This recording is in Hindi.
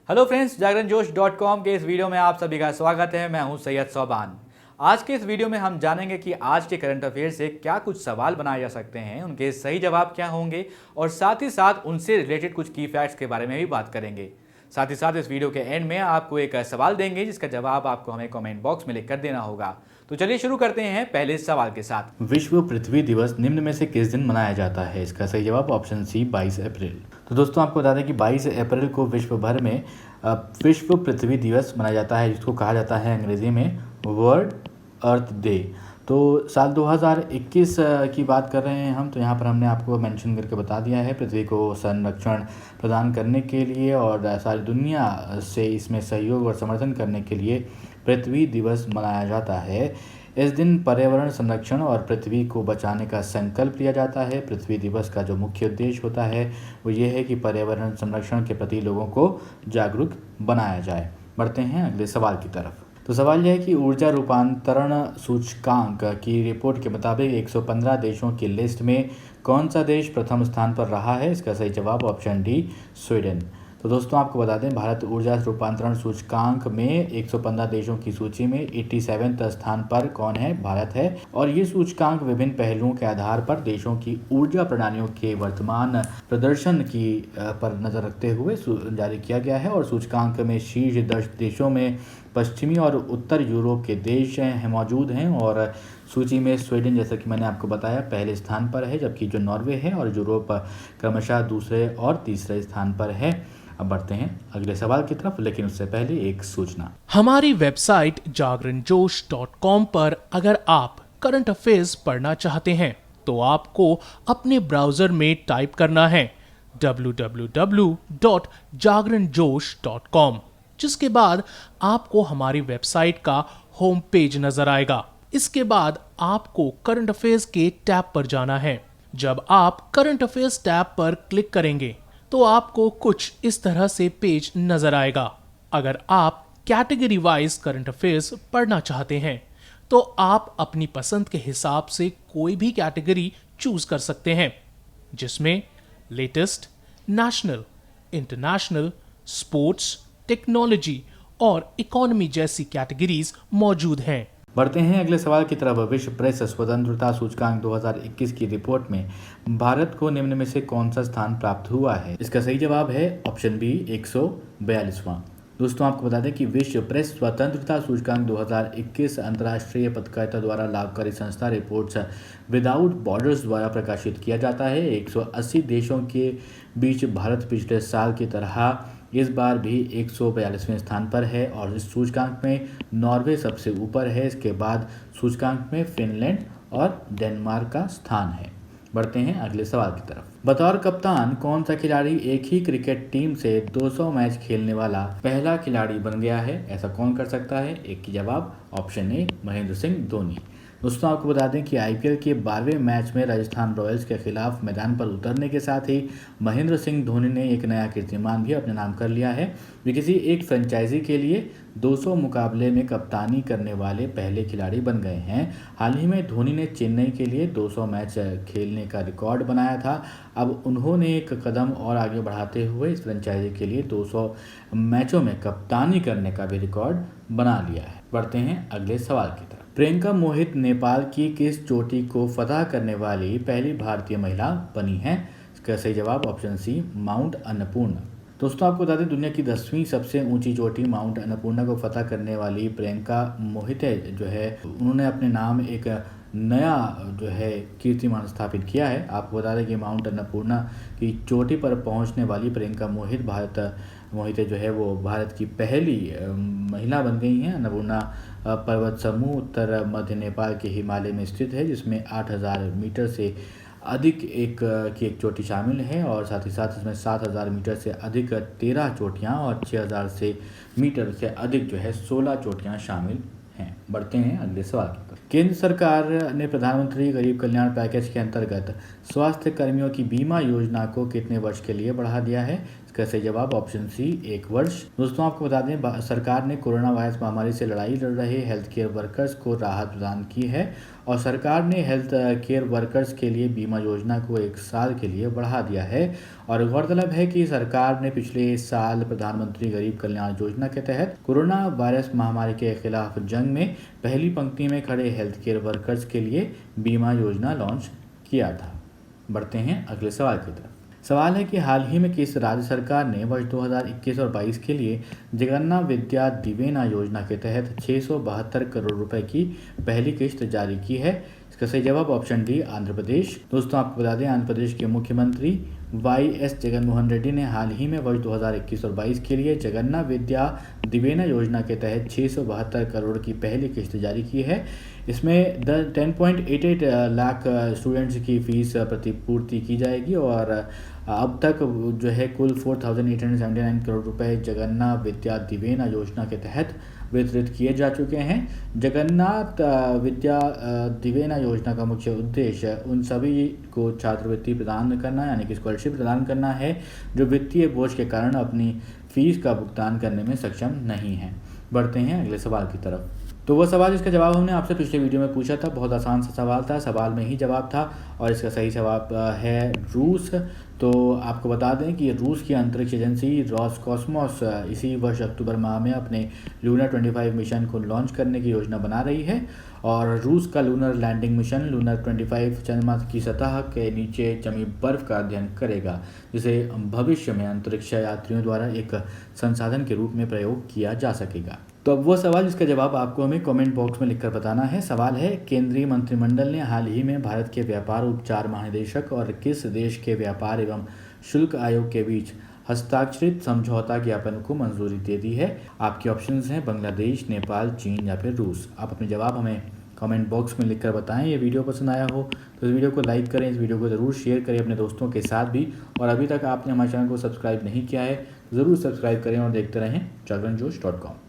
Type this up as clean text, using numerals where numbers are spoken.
हेलो फ्रेंड्स, जागरणजोश.com के इस वीडियो में आप सभी का स्वागत है। मैं हूं सैयद सोबान। आज के इस वीडियो में हम जानेंगे कि आज के करंट अफेयर से क्या कुछ सवाल बनाए जा सकते हैं, उनके सही जवाब क्या होंगे और साथ ही साथ उनसे रिलेटेड कुछ की फैक्ट्स के बारे में भी बात करेंगे। साथ ही साथ इस वीडियो के एंड में आपको एक सवाल देंगे जिसका जवाब आपको हमें कमेंट बॉक्स में लिख कर देना होगा। तो चलिए शुरू करते हैं पहले सवाल के साथ। विश्व पृथ्वी दिवस निम्न में से किस दिन मनाया जाता है? इसका सही जवाब ऑप्शन सी 22 अप्रैल। तो दोस्तों आपको बता दें कि 22 अप्रैल को विश्व भर में विश्व पृथ्वी दिवस मनाया जाता है, जिसको कहा जाता है अंग्रेजी में वर्ल्ड अर्थ डे। तो साल 2021 की बात कर रहे हैं हम, तो यहाँ पर हमने आपको मेंशन करके बता दिया है पृथ्वी को संरक्षण प्रदान करने के लिए और सारी दुनिया से इसमें सहयोग और समर्थन करने के लिए पृथ्वी दिवस मनाया जाता है। इस दिन पर्यावरण संरक्षण और पृथ्वी को बचाने का संकल्प लिया जाता है। पृथ्वी दिवस का जो मुख्य उद्देश्य होता है वो ये है कि पर्यावरण संरक्षण के प्रति लोगों को जागरूक बनाया जाए। बढ़ते हैं अगले सवाल की तरफ। तो सवाल यह है कि ऊर्जा रूपांतरण सूचकांक की रिपोर्ट के मुताबिक 115 देशों की लिस्ट में कौन सा देश प्रथम स्थान पर रहा है? इसका सही जवाब ऑप्शन डी स्वीडन। तो दोस्तों आपको बता दें, भारत ऊर्जा रूपांतरण सूचकांक में 115 देशों की सूची में 87वें स्थान पर कौन है? भारत है। और ये सूचकांक विभिन्न पहलुओं के आधार पर देशों की ऊर्जा प्रणालियों के वर्तमान प्रदर्शन की पर नजर रखते हुए जारी किया गया है। और सूचकांक में शीर्ष 10 देशों में पश्चिमी और उत्तर यूरोप के देश मौजूद हैं और सूची में स्वीडन, जैसा कि मैंने आपको बताया, पहले स्थान पर है, जबकि जो नॉर्वे है और यूरोप क्रमशः दूसरे और तीसरे स्थान पर है। अब बढ़ते हैं अगले सवाल की तरफ, लेकिन उससे पहले एक सूचना। हमारी वेबसाइट जागरणजोश.com पर अगर आप करंट अफेयर्स पढ़ना चाहते हैं तो आपको अपने ब्राउजर में टाइप करना है www.jagranjosh.com, जिसके बाद आपको हमारी वेबसाइट का होम पेज नजर आएगा। इसके बाद आपको करंट अफेयर्स के टैब पर जाना है। जब आप करंट अफेयर्स टैब पर क्लिक करेंगे तो आपको कुछ इस तरह से पेज नजर आएगा। अगर आप कैटेगरी वाइज करंट अफेयर्स पढ़ना चाहते हैं तो आप अपनी पसंद के हिसाब से कोई भी कैटेगरी चूज कर सकते हैं, जिसमें latest, national, international, sports, technology और इकोनॉमी जैसी कैटेगरीज मौजूद हैं। बढ़ते हैं अगले सवाल की तरफ। विश्व प्रेस स्वतंत्रता सूचकांक 2021 की रिपोर्ट में भारत को निम्न में से कौन सा स्थान प्राप्त हुआ है? इसका सही जवाब है ऑप्शन बी 142वां। दोस्तों आपको बता दें कि विश्व प्रेस स्वतंत्रता सूचकांक 2021 अंतर्राष्ट्रीय पत्रकारिता द्वारा लाभकारी संस्था रिपोर्ट्स विदाउट बॉर्डर्स द्वारा प्रकाशित किया जाता है। 180 देशों के बीच भारत पिछले साल की तरह इस बार भी 142वें स्थान पर है और इस सूचकांक में नॉर्वे सबसे ऊपर है। इसके बाद सूचकांक में फिनलैंड और डेनमार्क का स्थान है। बढ़ते हैं अगले सवाल की तरफ। बतौर कप्तान कौन सा खिलाड़ी एक ही क्रिकेट टीम से 200 मैच खेलने वाला पहला खिलाड़ी बन गया है? ऐसा कौन कर सकता है? एक की जवाब ऑप्शन ए महेंद्र सिंह धोनी। दोस्तों आपको बता दें कि आईपीएल के 12वें मैच में राजस्थान रॉयल्स के खिलाफ मैदान पर उतरने के साथ ही महेंद्र सिंह धोनी ने एक नया कीर्तिमान भी अपने नाम कर लिया है। वे किसी एक फ्रेंचाइजी के लिए 200 मुकाबले में कप्तानी करने वाले पहले खिलाड़ी बन गए हैं। हाल ही में धोनी ने चेन्नई के लिए 200 मैच खेलने का रिकॉर्ड बनाया था। अब उन्होंने एक कदम और आगे बढ़ाते हुए इस फ्रेंचाइजी के लिए 200 मैचों में कप्तानी करने का भी रिकॉर्ड बना लिया है। बढ़ते हैं अगले सवाल की तरफ। प्रियंका मोहित नेपाल की किस चोटी को फतह करने वाली पहली भारतीय महिला बनी है? इसका सही जवाब ऑप्शन सी माउंट अन्नपूर्णा। दोस्तों आपको बता दें, दुनिया की 10वीं सबसे ऊंची चोटी माउंट अन्नपूर्णा को फतह करने वाली प्रियंका मोहित जो है, उन्होंने अपने नाम एक नया जो है कीर्तिमान स्थापित किया है। आपको बता दें कि माउंट अन्नपूर्णा की चोटी पर पहुंचने वाली प्रियंका मोहित जो है वो भारत की पहली महिला बन गई हैं। अन्नपूर्णा पर्वत समूह उत्तर मध्य नेपाल के हिमालय में स्थित है, जिसमें 8000 मीटर से अधिक की एक चोटी शामिल है और साथ ही साथ इसमें 7000 मीटर से अधिक 13 चोटियाँ और 6000 मीटर से अधिक जो है 16 चोटियाँ शामिल हैं। बढ़ते हैं अगले सवाल की तरफ। केंद्र सरकार ने प्रधानमंत्री गरीब कल्याण पैकेज के अंतर्गत स्वास्थ्य कर्मियों की बीमा योजना को कितने वर्ष के लिए बढ़ा दिया है? इसका सही जवाब ऑप्शन सी 1 वर्ष। दोस्तों आपको बता दें सरकार ने कोरोना वायरस महामारी से लड़ाई लड़ रहे हेल्थ केयर वर्कर्स को राहत प्रदान की है और सरकार ने हेल्थ केयर वर्कर्स के लिए बीमा योजना को 1 साल के लिए बढ़ा दिया है। और गौरतलब है कि सरकार ने पिछले साल प्रधानमंत्री गरीब कल्याण योजना के तहत कोरोना वायरस महामारी के खिलाफ जंग में पहली पंक्ति में खड़े हेल्थ केयर वर्कर्स के लिए बीमा योजना लॉन्च किया था। बढ़ते हैं अगले सवाल की तरफ। सवाल है कि हाल ही में किस राज्य सरकार ने वर्ष 2021 और 22 के लिए जगन्ना विद्या दिवेना योजना के तहत 672 करोड़ रुपए की पहली किश्त जारी की है। इसका सही जवाब ऑप्शन डी आंध्र प्रदेश। दोस्तों आपको बता दें आंध्र प्रदेश के मुख्यमंत्री YS जगनमोहन रेड्डी ने हाल ही में वर्ष 2021 और 22 के लिए जगन्ना विद्या दिवेना योजना के तहत 672 करोड़ की पहली किश्त जारी की है। इसमें 10.88 लाख स्टूडेंट्स की फीस प्रतिपूर्ति की जाएगी और अब तक जो है कुल 4,879 करोड़ रुपए जगन्ना विद्या दिवेना योजना के तहत वितरित किए जा चुके हैं। जगन्नाथ विद्या दिवेना योजना का मुख्य उद्देश्य उन सभी को छात्रवृत्ति प्रदान करना यानी कि स्कॉलरशिप प्रदान करना है जो वित्तीय बोझ के कारण अपनी फीस का भुगतान करने में सक्षम नहीं है। बढ़ते हैं अगले सवाल की तरफ। तो वो सवाल जिसका जवाब हमने आपसे पिछले वीडियो में पूछा था, बहुत आसान सा सवाल था, सवाल में ही जवाब था और इसका सही जवाब है रूस। तो आपको बता दें कि रूस की अंतरिक्ष एजेंसी रोसकॉस्मोस इसी वर्ष अक्टूबर माह में अपने लूनर 25 मिशन को लॉन्च करने की योजना बना रही है और रूस का लूनर लैंडिंग मिशन लूनर 25 चंद्रमा की सतह के नीचे जमी बर्फ का अध्ययन करेगा, जिसे भविष्य में अंतरिक्ष यात्रियों द्वारा एक संसाधन के रूप में प्रयोग किया जा सकेगा। तो अब वो सवाल जिसका जवाब आपको हमें कमेंट बॉक्स में लिखकर बताना है। सवाल है केंद्रीय मंत्रिमंडल ने हाल ही में भारत के व्यापार उपचार महानिदेशक और किस देश के व्यापार एवं शुल्क आयोग के बीच हस्ताक्षरित समझौता ज्ञापन को मंजूरी दे दी है। आपके ऑप्शंस हैं बांग्लादेश, नेपाल, चीन या फिर रूस। आप अपने जवाब हमें कमेंट बॉक्स में लिखकर बताएं। ये वीडियो पसंद आया हो तो इस वीडियो को लाइक करें, इस वीडियो को ज़रूर शेयर करें अपने दोस्तों के साथ भी। और अभी तक आपने हमारे चैनल को सब्सक्राइब नहीं किया है तो ज़रूर सब्सक्राइब करें और देखते रहें जागरणजोश.com।